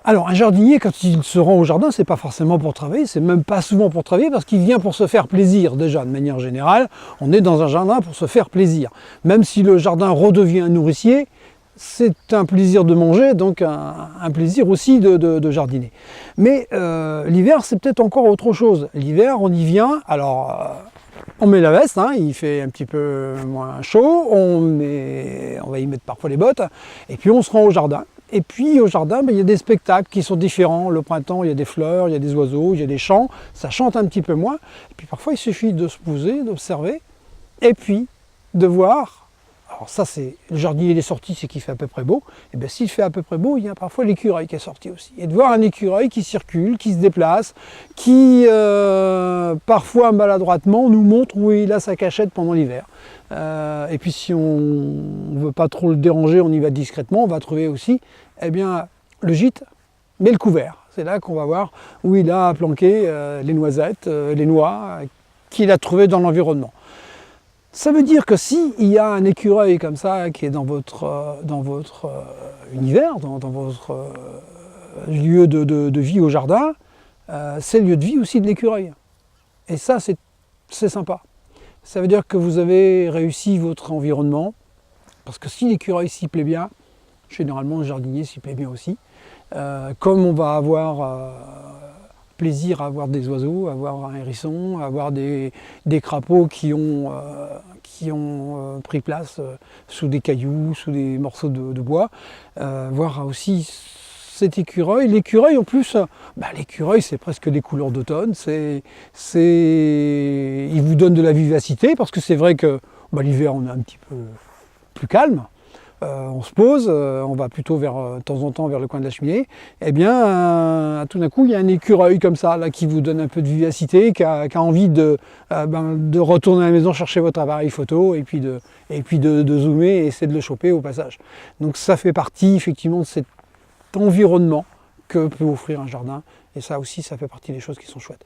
Alors un jardinier, quand il se rend au jardin, c'est pas forcément pour travailler, c'est même pas souvent pour travailler parce qu'il vient pour se faire plaisir déjà de manière générale. On est dans un jardin pour se faire plaisir. Même si le jardin redevient un nourricier, c'est un plaisir de manger, donc un plaisir aussi de jardiner. Mais l'hiver, c'est peut-être encore autre chose. L'hiver, on y vient, alors on met la veste, hein, il fait un petit peu moins chaud, on va y mettre parfois les bottes, et puis on se rend au jardin. Et puis au jardin, il y a des spectacles qui sont différents. Le printemps, il y a des fleurs, il y a des oiseaux, il y a des chants, ça chante un petit peu moins. Et puis parfois, il suffit de se poser, d'observer, et puis de voir. Alors ça, c'est le jardinier il est sorti, c'est qu'il fait à peu près beau. Et bien s'il fait à peu près beau, il y a parfois l'écureuil qui est sorti aussi. Et de voir un écureuil qui circule, qui se déplace, qui parfois maladroitement nous montre où il a sa cachette pendant l'hiver. Et puis si on ne veut pas trop le déranger, on y va discrètement, on va trouver aussi eh bien, le gîte, mais le couvert. C'est là qu'on va voir où il a planqué les noisettes, les noix qu'il a trouvées dans l'environnement. Ça veut dire que s'il y a un écureuil comme ça qui est dans votre univers, dans votre lieu de vie au jardin, c'est le lieu de vie aussi de l'écureuil. Et ça, c'est sympa. Ça veut dire que vous avez réussi votre environnement, parce que si l'écureuil s'y plaît bien, généralement le jardinier s'y plaît bien aussi. Comme on va avoir plaisir à avoir des oiseaux, à avoir un hérisson, à avoir des crapauds qui ont pris place sous des cailloux, sous des morceaux de bois, voir aussi cet écureuil. L'écureuil en plus, l'écureuil c'est presque des couleurs d'automne, il vous donne de la vivacité parce que c'est vrai que l'hiver on est un petit peu plus calme. On se pose, on va plutôt de temps en temps vers le coin de la cheminée, et bien tout d'un coup il y a un écureuil comme ça là, qui vous donne un peu de vivacité, qui a envie de retourner à la maison chercher votre appareil photo et puis de zoomer et essayer de le choper au passage. Donc ça fait partie effectivement de cet environnement que peut offrir un jardin, et ça aussi ça fait partie des choses qui sont chouettes.